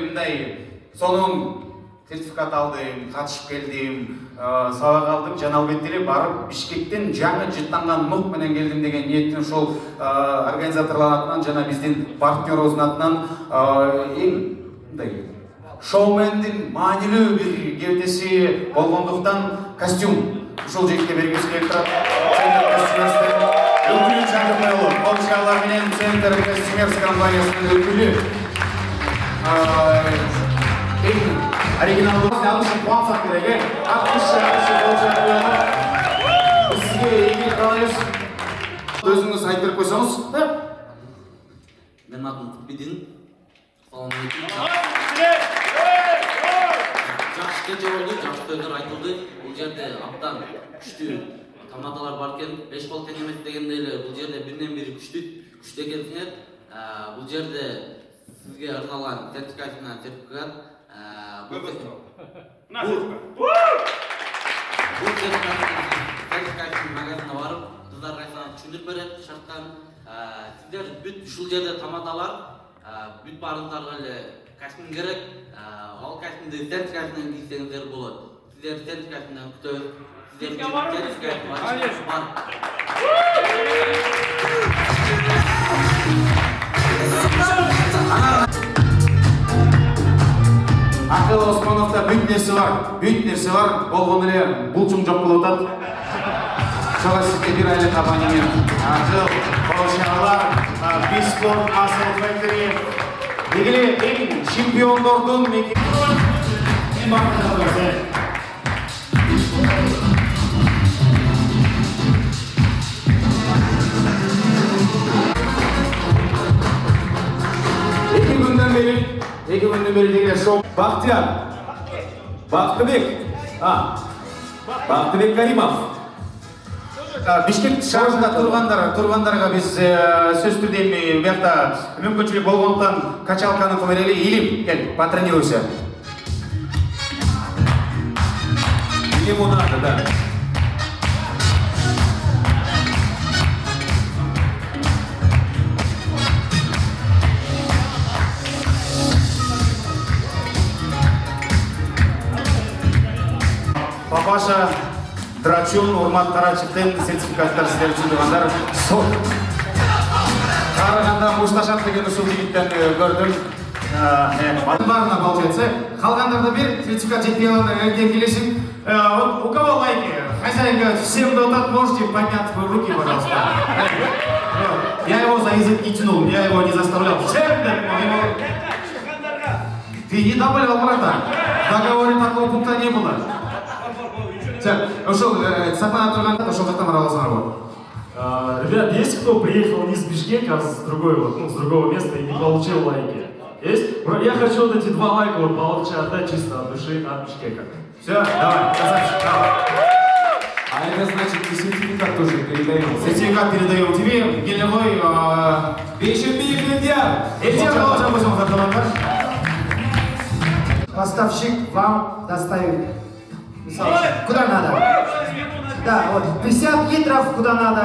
мындай сонун сертификат алдым, катышып келдим, сабак алдым, жана албетте эле барып Бишкектен жаңы жыттанган нук менен келдим деген ниеттен ошол организаторлор атынан жана биздин партнерибиздин атынан эң мындай шоумендин маанилүү бир кебетеси болгондуктан костюм ушул жигитке бергибиз келип турат. Өкүлү Жакыпбайұлы, Колчалар менен Центр Костюмерс компаниясынын өкүлү. Оригиналдуу алышып куансак керек, 60 Колчалар. Сизге ийгилик каалайбыз. Өзүңүз айтып берип койсоңуз. Менин атым Кутбидин. Жакшы кече болду, жакшы сөздөр айтылды. Бул жерде абдан күчтүү тамадалар бар экен. 5 кол тең эмес дегендей эле бул жерде биринен бири күчтүү экенсиңер. Бул жерде сизге арналган сертификат. Бул сертификаттын магазинine барып, кыздар кайсына түшүндүрүп берет, шарттан. Сиздер бүт ушул жерде тамадалар, бүт баарыңыздарга эле костюм керек. Ал костюмду сертификатынан кийсеңиздер болот. Сиздер сертификатынан күтөбүз. Сиздерге сертификат бар. Акыл Османовда бүт нерсе бар, болгон эле булчуң жок болуп атат. Ошого сизге бир айлык абонемент. Акыл, Колчалар, Бискот, Muscle Factory. Дегеле эң чемпиондордун эң бакыттуу. Эки күндөн бери деген шоу. Бактияр, Бактыбек Каримов. Бишкек шаарында тургандарга биз сөз түрдө эми буякта мүмкүнчүлүк болгондуктан качалканы берели. Илим, кел, потренируйся. Ему надо, да. Папаша Драчун, Урмат Карачевден сертификаттар сиздер үчүн тургандар. Караганда мушташат деген ушул жигиттен көрдүм. Баарына получается. Калгандарда бир сертификат жетпей калганда эртең келесиң. У кого лайки? Хозяйка всем дает, можете поднять руки, пожалуйста. Я его за язык не тянул, я его не заставлял. Ты не добавил, братан. В договоре такого пункта не было. Ошол сахнада турганда ошол жактан араласыңар го. Ребят, есть кто приехал не с Бишкека, а с другой вот, ну, с другого места и не получил лайки? Есть? Я хочу вот эти 2 лайка вот получше отдать чисто от души, от Бишкека. Все, давай, красавчик, давай. А это значит, и сертификат тоже передаем. Сертификат передаем тебе, гелевой, Поставщик вам доставит. Куда надо? Да, вот 50 литров куда надо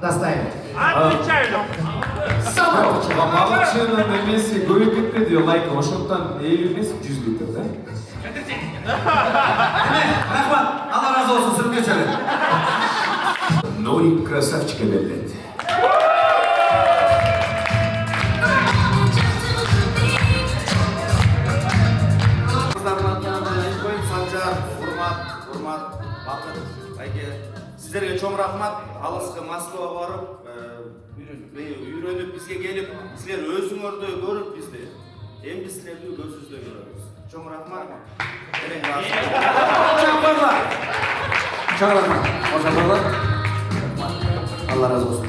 доставить. Балықшының немесе көйіп кетпеді лайка, ошондон элүү эмес 100 литр, да? Рахмат, Алла разы болсын, сүріп кетшелер. Нурик красавчика берет. Санжар, Урмат, Бақыт, Байке. Сіздерге чоң рахмат. Алысқа Москваға барып, үйреніп бізге келіп, сіздер өзіңөрді көріп бізде. Енді сіздерді көзсізді көреміз. Чоң рахмат. Чоң рахмат. Алла разы болсын.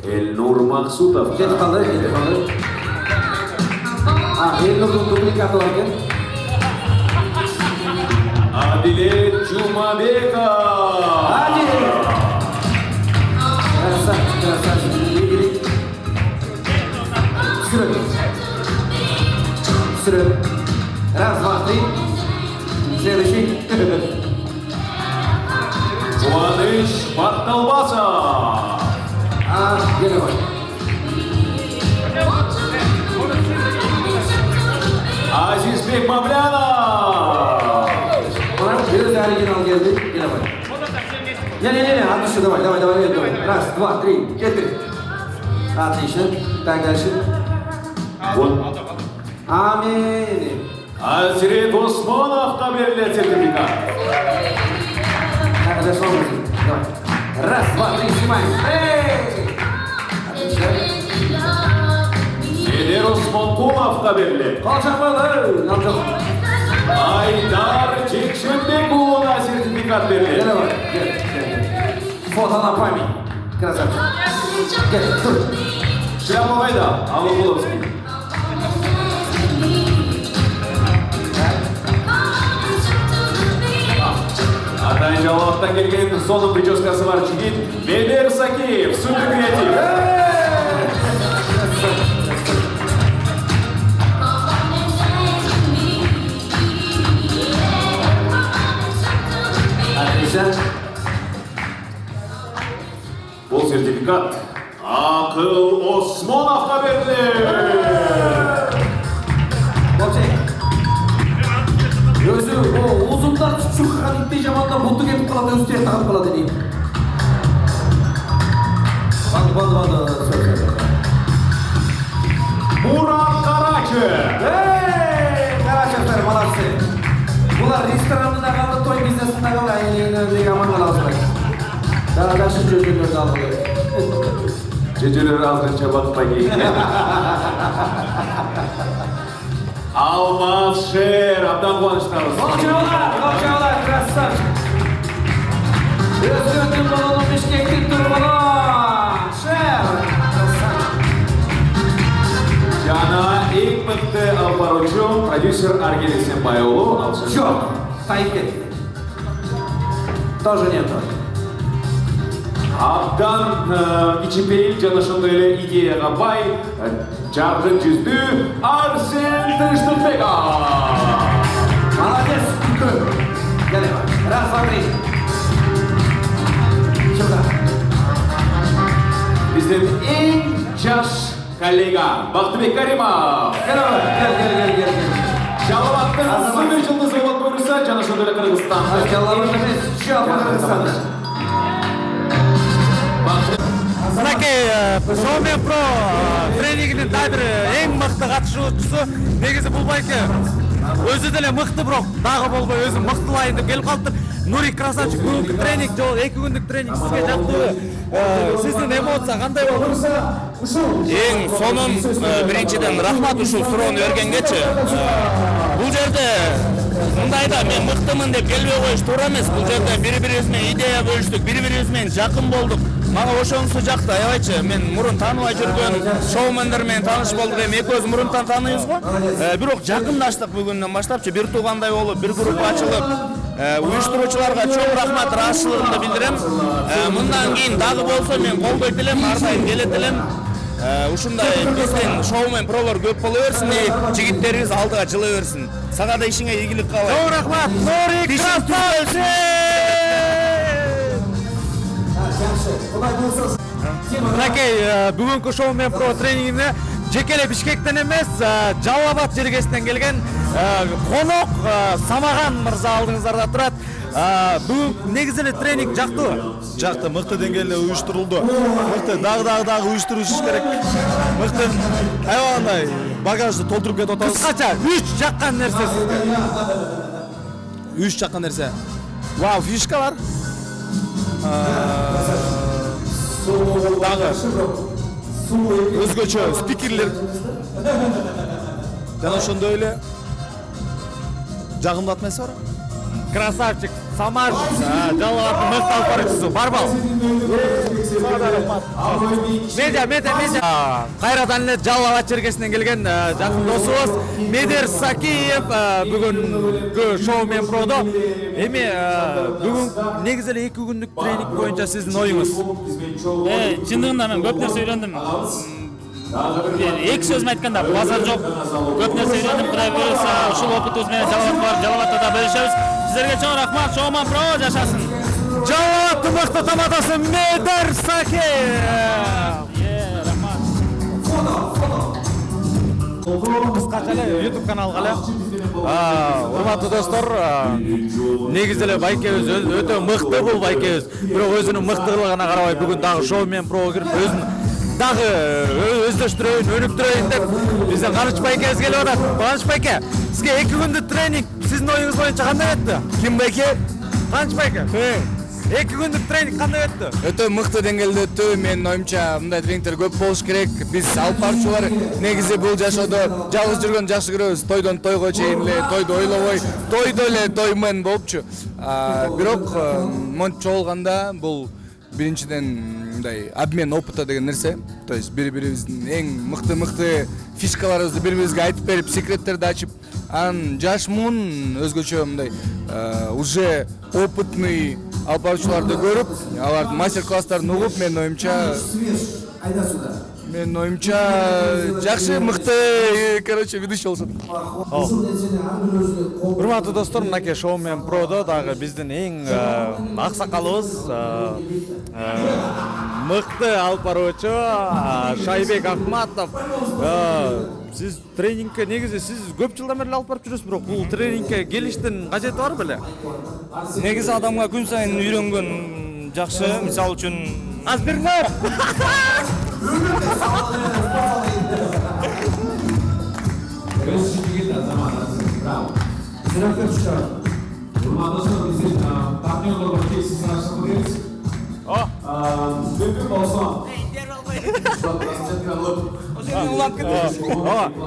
Эльнур Мақсутов. Кетіп қалды. Эльнурдың дубликаты бар екен. Адилет Чумабеков. Красавчик. Сүріп. Раз, два, три. Следующий. Куаныш Барталбасов. Гелевой. Азизбек Мавлянов. Biraz оригинал geldi. Gelemedim. Не, отлично, давай. Раз, два, три, 4. Отлично. Так, дальше. Аминь. Азрет Османовқа беріледі сертификат. Так, дальше давай. Раз, два, три, снимаем. Отлично. Эдер Осмонкуловқа беріледі. Айдар Жекшенбекұлына сертификат беріледі. Фото на память. Красавчик. Тур. Шляпа қайда? Алыбуловский. Атайын жалауаттан келген соның прическасы бар жігіт Бедер Сакиев, супер креатив. Бұл сертификат Ақыл Осмоновқа беріледі. Өзі ұзындар шыққан иттей жаманда бұлты кетіп қалады, өзі тек тағып қалады дейін. Банды. Мурат Карачев. Карачевтар, молодцы. Бұлар ресторанында қалды, той бизнесінде қалды, әйеліне аман қаласында. Дальше жөжелерді алып келеді. Жөжелер азырынша батпай кейді. Алмаз Шер, абдан қуаныштамыз. Молчалар, красавчик. Өзгөндің болуын Бишкектің тұрғыны. Шер, красавчик. Жана ең мықты алпаручу продюсер Аргел Есенбайұлы. Жоқ, тайып кетті. Тоже нет. Абдан ичипейіл жана шынды эле идеяға бай, жарқын жүзді Арсен Тыныштықбеков. Молодец, Галева. Раз, два, три. Сюда. Бізден ең жас коллега Бақтыбек Каримов. Гел. Жалаваттың супер жылдызы болып көрісі жана шынды эле Кыргызстанда. Жалаваттың Кыргызстанда. Мынакей Шоумен Про тренингінің дайбір ең мықты қатысушысы. Негізі бұл байке өзі деле мықты, бирок дагы болбой өзү мыктылайын деп келип калыптыр. Нурик красавчик, бүгүнкү тренинг, 2 күндүк тренинг сизге жактыбы? Сиздин эмоция кандай болду? Эң сонун биринчиден рахмат ушул суроону бергенгечи. Бул жерде мындайда мен мыктымын деп келбей коюш туура эмес. Бул жерде бири-бирибиз менен идея бөлүштүк, бири-бирибиз менен жакын болдук. Мага ошонусу жакты, аябайчы. Мен мурун тааныбай жүргөн шоумендер менен тааныш болдук. Эми экөөбүз мурунтан тааныйбыз го. Бирок жакындаштык бүгүндөн баштапчы бир туугандай болуп, бир групп ачылып, уюштуруучуларга чоң рахмат ыраазычылыгымды билдирем. Мындан кийин дагы болсо мен колдойт элем, ар дайым келет элем. Ушундай биздин шоумен пролор көп боло берсин, жигиттерибиз алдыга жылы берсин. Сага да ишиңе ийгилик каалайм. Чоң рахмат. Нурик красавчик. Мынакей бүгүнкү шоумен про тренингине жекеле Бишкектен эмес, Жалал Абад жергесинен келген конок Самаган мырза алдыңыздарда турат. Бүгүн негизи эле тренинг жактыбы? Жакты, мыкты деңгээлде уюштурулду. Мыкты дагы уюштуруш керек. Мыкты аябагандай багажды толтуруп кетип атабыз. Кыскача 3 жаккан нерсе сизге. 3 жаккан нерсе. Вау, фишкалар. Дагы өзгөчө спикерлер. Жана ошондой эле жагымдуу атмосфера бар. Красавчик Самаш Жалал Абадтын мыкты алып баруучусу барбал. Медиа. Кайрадан эле Жалал Абад жергесинен келген жакын досубуз Медер Сакиев бүгүнкү шоумен продо. Эми бүгүн негизи эле 2 күндүк тренинг боюнча сиздин оюңуз? Чындыгында мен көп нерсе үйрөндүм. Эки сөзүм айтканда базар жок. Көп нерсе үйрөндүм. Кудай буйруса ушул опытыбыз менен Жалал Абадта да бөлүшөбүз. Сиздерге чоң рахмат. Шоуман про жашасын. Жалал Абадтын мыкты тамадасы Медер Сакиев. Кыскача эле YouTube каналга эле. Урматтуу достор, негизи эле байкебиз өтө мыкты бул байкебиз. Бирок өзүнүн мыктылыгына карабай бүгүн дагы шоумен про кирип өзүн дагы өздөштүрөйүн, өнүктүрөйүн деп биздин Каныч байкебиз келип атат. Каныч байке, сизге 2 күндүк тренинг сиздин оюңуз боюнча кандай өттү? Ким байке? Каныч байке. 2 күндүк тренинг кандай өттү? Өтө мыкты деңгээлде өттү. Менин оюмча мындай тренингдер көп болуш керек. Биз алып баруучулар негизи бул жашоодо жалгыз жүргөндү жакшы көрөбүз. Тойдон тойго чейин эле, тойду ойлобой, тойдо эле тоймен болупчу. Бирок монтип чогулганда бул биринчиден мындай обмен опыта деген нерсе. То есть бири-бирибиздин эң мыкты фишкаларыбызды бири-бирибизге айтып берип, секреттерди ачып, анан жаш муун өзгөчө мындай уже опытный алып баруучуларды көрүп, алардын мастер-класстарын угуп, менин оюмча жакшы мыкты, короче, ведущий болушат. Урматтуу достор, мынакей шоумен продо дагы биздин эң аксакалыбыз, мыкты алып баруучу Шайбек Акматов. Сиз тренингке негизи сиз көп жылдан бери алып барып жүрөсүз, бирок бул тренингке келиштин кажети бар беле? Негизи адамга күн сайын үйрөнгөн жакшы. Мисалы үчүн Азбирнар.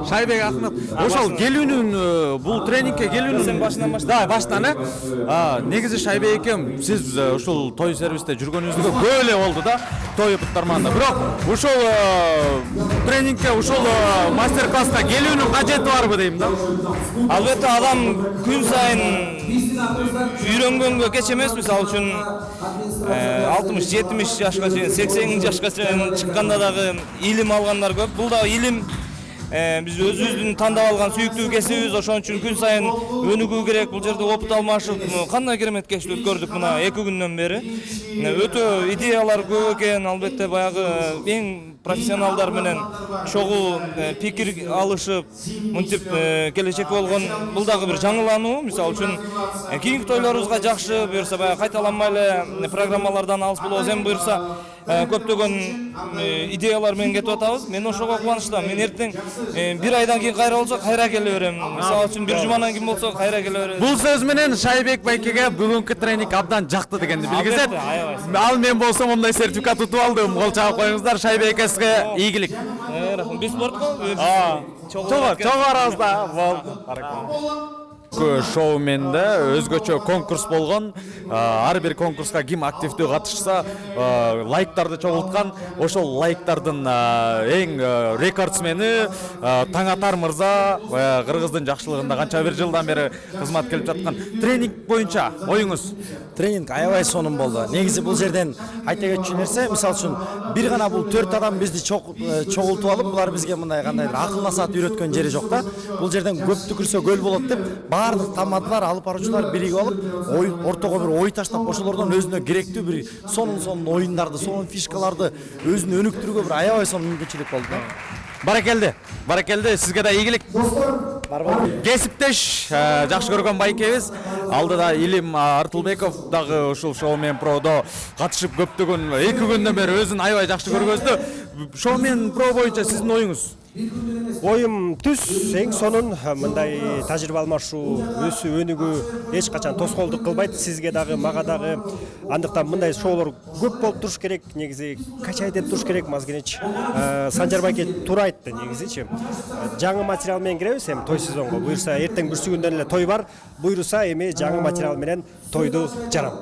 Шайбек Ахмет, ошол келүүнүн бул тренингке келүүнүн баштан негизи Шайбек экем сиз ушул той сервисте жүргөнүңүзгө көп эле болду да, той опыттарманда. Бирок ушул тренингке, ушул мастер-класска келүүнүн кажети барбы дейм да? Албетте адам күн сайын үйрөнгөнгө кеч эмес. Мисалы үчүн 60-70 жашка чейин, 80 жашка чейин чыкканда дагы илим алгандар көп. Бул да илим. Биз өзүбүздүн тандап алган сүйүктүү кесибиз, ошон үчүн күн сайын өнүгүү керек. Бул жерде опыт алмашып, кандай керемет кечти өткөрдүк мына 2 күндөн бери. Өтө идеялар көп экен, албетте баягы эң профессионалдар менен чогуу пикир алышып, мынтип келечек болгон бул дагы бир жаңылануу. Мисалы үчүн кийинки тойлорубузга жакшы, буюрса баягы кайталанмай эле программалардан алыс болобуз. Эми буюрса көптөгөн идеялар менен кетип атабыз. Мен ошого кубанычтамын. Мен эртең бир айдан кийин кайра болсо кайра келе берем. Мисалы үчүн бир жумадан кийин болсо кайра келе берем. Бул сөз менен Шайбек байкеге бүгүнкү тренинг абдан жакты дегенди билгизет. Ал мен болсом мындай сертификат утуп алдым. Кол чагып коюңуздар. Шайбек эске ийгилик. Рахмат. Биз спортко. Чогуу аразда болду. Шоуменде өзгөчө конкурс болгон. Ар бир конкурска ким активдүү катышса, лайктарды чогулткан. Ошол лайктардын эң рекордсмени Таңатар мырза, Кыргыздын жакшылыгында канча бир жылдан бери кызмат келип жаткан. Тренинг боюнча оюңуз? Тренинг аябай сонун болду. Негизи бул жерден айта кетчү нерсе, мисалы үчүн бир гана бул 4 адам бизди чогултуп алып, булар бизге мындай кандайдыр акыл насаат үйрөткөн жери жок да. Бул жерден көп түкүрсө көл болот деп баардык тамадалар, алып баруучулар биригип алып, ортого бир ой таштап, ошолордон өзүнө керектүү бир сонун оюндарды, сонун фишкаларды өзүнө өнүктүрүүгө бир аябай сонун мүмкүнчүлүк болду да. Баракелде, сизге да ийгилик. Кесиптеш, жакшы көргөн байкебиз. Алдыда Илим Артылбеков дагы ушул Шоумен Продо катышып көптөгөн 2 күндөн бери өзүн аябай жакшы көргөздү. Шоумен Про боюнча сиздин оюңуз? Оюм түз, эң сонун, мындай тажрыйба алмашуу, өсүү, өнүгүү эч качан тоскоолдук кылбайт. Сизге дагы, мага дагы. Андыктан мындай шоулор көп болуп туруш керек, негизи качайт эп туруш керек. Мазгенеч Санжар байке туура айтты, негизичи. Жаңы материал менен киребиз эми той сезонго. Буюрса эртең бүрсү күндөн эле той бар. Буюрса эми жаңы материал менен тойду жарам.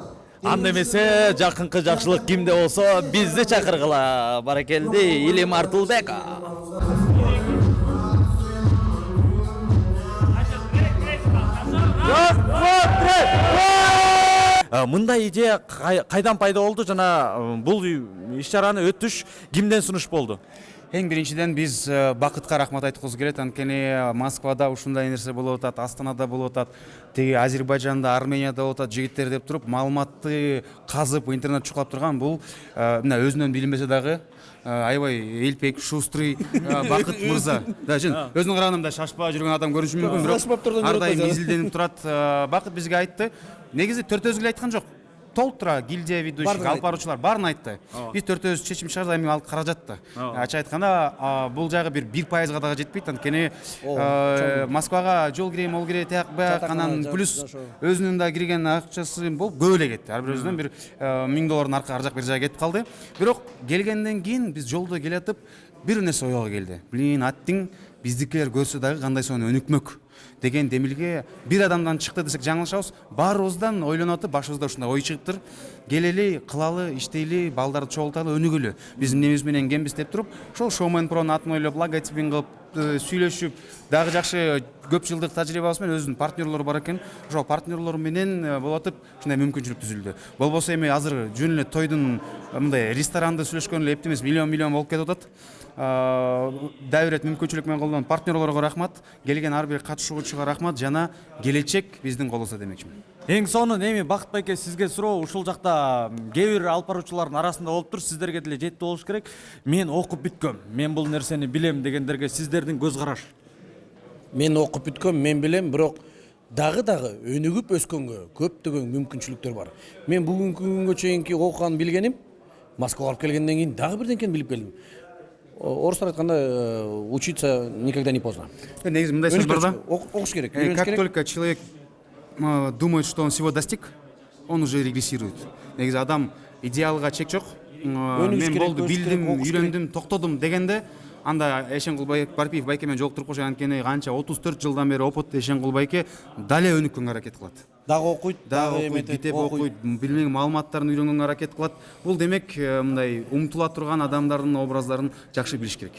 Анда эмесе жакынкы жакшылык кимде болсо бизди чакыргыла. Баракелди, Илим Артылбеков. Мындай идея кайдан пайда болду жана бул иш-чараны өтүш кимден сунуш болду? Эң биринчиден биз Бакытка рахмат айткыбыз келет. Анткени Москвада ушундай нерсе болуп атат, Астанада болуп атат, тиги Азербайжанда, Арменияда болуп атат жигиттер деп туруп маалыматты казып интернет чукулап турган. Бул мына өзүнөн билинбесе дагы аябай элпек, шустрый Бакыт мырза. Өзүнүн караганда шашпай жүргөн адам көрүнүшү мүмкүн, бирок ар дайым изилденип турат. Бакыт бизге айтты. Негизи төртөөбүзгө айткан жок. Толтура гильдия ведущий, алып баруучулар баарын айтты. Биз төртөөбүз чечим чыгарып, эми ал каражатты. Ачык айтканда, бул жагы бир 1% дагы жетпейт. Анткени Москвага жол кирем, ол кире, тияк бак, анан плюс өзүнүн да кирген акчасы болуп көп эле кетти. Ар бир өзүнөн бир $1000 аркы ар жак бир жайга кетип калды. Бирок келгенден кийин биз жолдо келатып бир нерсе оюга келди. Блин, аттың биздикилер көрсө дагы кандай сонун өнүкмөк деген демилге бир адамдан чыкты десек жаңылышабыз. Баарыбыздан ойлонуп атып, башыбызда ушундай ой чыгыптыр. Келели, кылалы, иштейли, балдарды чогулталы, өнүгөлү. Биздин эмебиз менен кембиз деп туруп, ошол Шоумен Прону атын ойлоп, логотипин кылып, сүйлөшүп, дагы жакшы көп жылдык тажрыйбабыз менен өзүнүн партнерлору бар экен. Ошол партнерлор менен болуп атып, ушундай мүмкүнчүлүк түзүлдү. Болбосо эми азыр жөн эле тойдун мындай ресторанда сүйлөшкөн эле эптемес миллион болуп кетип атат. Дайрет мүмкүнчүлүк менен колдон партнерлорго рахмат, келген ар бир катышуучуга рахмат жана келечек биздин колубузда демекчимин. Эң сонун эми Бакыт байке сизге суроо, ушул жакта кээ бир алып баруучулардын арасында болуп тур, сиздерге деле жетти болуш керек. Мен окуп бүткөм, мен бул нерсени билем дегендерге сиздердин көз караш. Мен окуп бүткөм, мен билем, бирок дагы өнүгүп өскөнгө көптөгөн мүмкүнчүлүктөр бар. Мен бүгүнкү күнгө чейинки окуган билгеним Москвага барып келгенден кийин дагы бирденкени билип келдим. Орыстар айтканда, учиться никогда не поздно. Негизи мындай сөз бар да. Окуш керек. Как только человек думает, что он всего достиг, он уже регрессирует. Негизи адам идеалга чек жок. Мен болду, билдим, үйрөндүм, токтодум дегенде анда Эшенкул Барпиев байке менен жолуктуруп койшо, анткени канча 34 жылдан бери опыт Эшенкул байке дале өнүккөнгө аракет кылат. Дагы окуйт, битеп окуйт, билмеген маалыматтарын үйрөнгөнгө аракет кылат. Бул демек мындай умтула турган адамдардын образдарын жакшы билиш керек.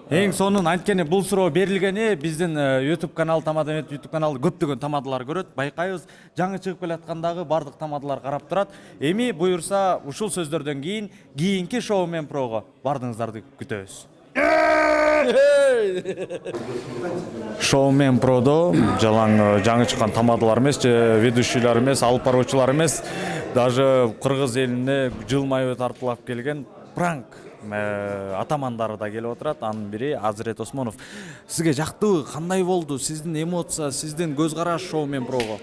Эң сонун, анткени бул суроо берилгени биздин YouTube канал Тамадамет YouTube каналы көптөгөн тамадалар көрөт, байкайбыз. Жаңы чыгып келаткандагы бардык тамадалар карап турат. Эми буюрса ушул сөздөрдөн кийин кийинки Шоумен Прого бардыгыңыздарды күтөбүз. Шоумен Продо жалаң жаңы чыккан тамадалар эмес, ведущийлер эмес, алып баруучулар эмес, даже кыргыз элине жылмайып тартылап келген пранк атамандары да келип отурат. Анын бири Азирет Осмонов. Сизге жактыбы, кандай болду? Сиздин эмоция, сиздин көз караш Шоумен Прого?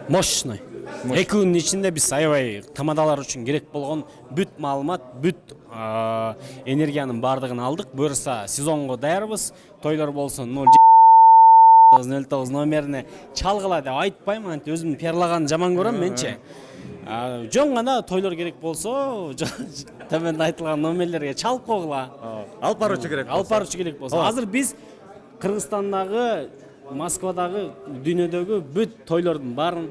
Мощный. 2 күнүн ичинде биз аябай тамадалар үчүн керек болгон бүт маалымат, бүт энергиянын бардыгын алдык. Буюрса сезонго даярбыз. Тойлор болсун 09 номерине чалгыла деп айтпайм, анткени өзүм пиарлаган жаман көрөм менчи. Жөн гана тойлор керек болсо, төмөндө айтылган номерлерге чалып койгула. Алып баруучу керек болсо. Азыр биз Кыргызстандагы Москвадагы дүйнөдөгү бүт тойлордун баарын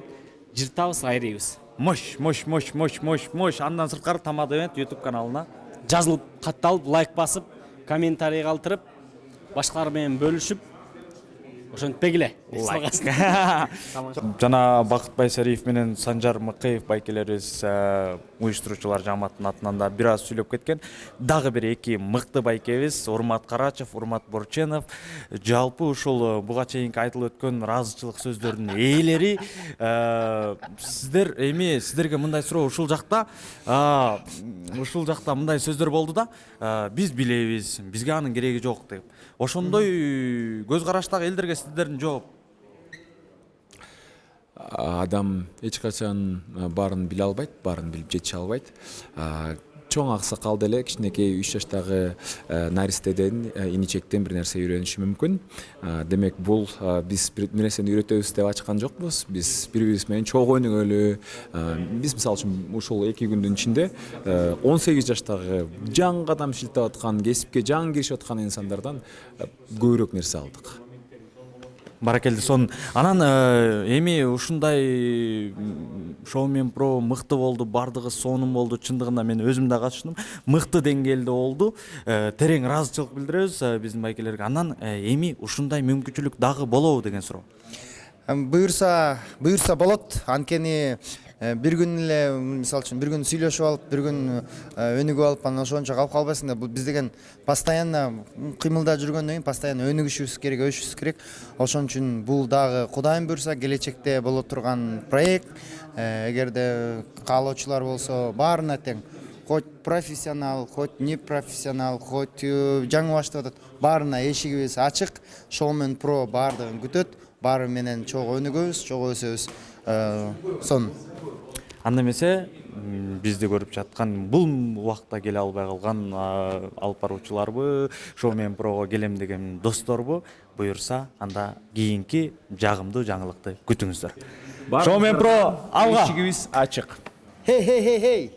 жыртабыз, айрыйбыз. Мош. Андан сырткары Тамада Event YouTube каналына жазылып, катталып, лайк басып, комментарий калтырып, башкалар менен бөлүшүп, ошентпегиле. Жана Бакыт Байсариев менен Санжар Мыкеев байкелерибиз уюштуруучулар жамааттын атынан да бир аз сүйлөп кеткен. Дагы бир эки мыкты байкебиз Урмат Карачев, Урмат Борченов жалпы ушул буга чейинки айтылып өткөн ыраазычылык сөздөрдүн ээлери. Сиздерге мындай суроо, ушул жакта мындай сөздөр болду да, биз билебиз, бизге анын кереги жок деп. Ошондой көз караштагы элдерге сиздердин жооп? Адам эч качан баарын биле албайт, баарын билип жете албайт. Чоң аксакал деле кичинекей 3 жаштагы наристеден, иничектен бир нерсе үйрөнүшү мүмкүн. Демек бул биз бир нерсени үйрөтөбүз деп ачкан жокпуз. Биз бири-бирибиз менен чогуу өнүгөлү. Биз мисалы үчүн ушул 2 күндүн ичинде 18 жаштагы жаңы кадам шилтеп аткан, кесипке жаңы киришип аткан инсандардан көбүрөөк нерсе алдык. Баракелди. Анан эми ушундай шоу мен про мыкты болду, бардыгы сонун болду. Чындыгында мен өзүм да катыштым. Мыкты деңгээлде болду. Терең ыраазычылык билдиребиз биздин байкелерге. Анан эми ушундай мүмкүнчүлүк дагы болобу деген суроо. Буюрса болот. Анткени бир күн эле, мисалы үчүн бир күн сүйлөшүп алып, бир күн өнүгүп алып, анан ошончо калып калбайсың да. Бул биз деген постоянно кыймылда жүргөндөн кийин постоянно өнүгүшүбүз керек, өсүшүбүз керек. Ошон үчүн бул дагы Кудайым буйрса келечекте боло турган проект. Эгерде каалоочулар болсо, баарына тең. Хоть профессионал, хоть не профессионал, хоть жаңы баштап атат, баарына эшигибиз ачык. Шоу мен про баардыгын күтөт. Баары менен чогуу өнүгөбүз, чогуу өсөбүз. Анда эмесе бизди көрүп жаткан бул убакта келе албай калган алып баруучуларбы, шоу мен прого келем деген досторбу, буюрса анда кийинки жагымдуу жаңылыкты күтүңүздөр. Шоу мен про алга. Эшигибиз ачык. Хей.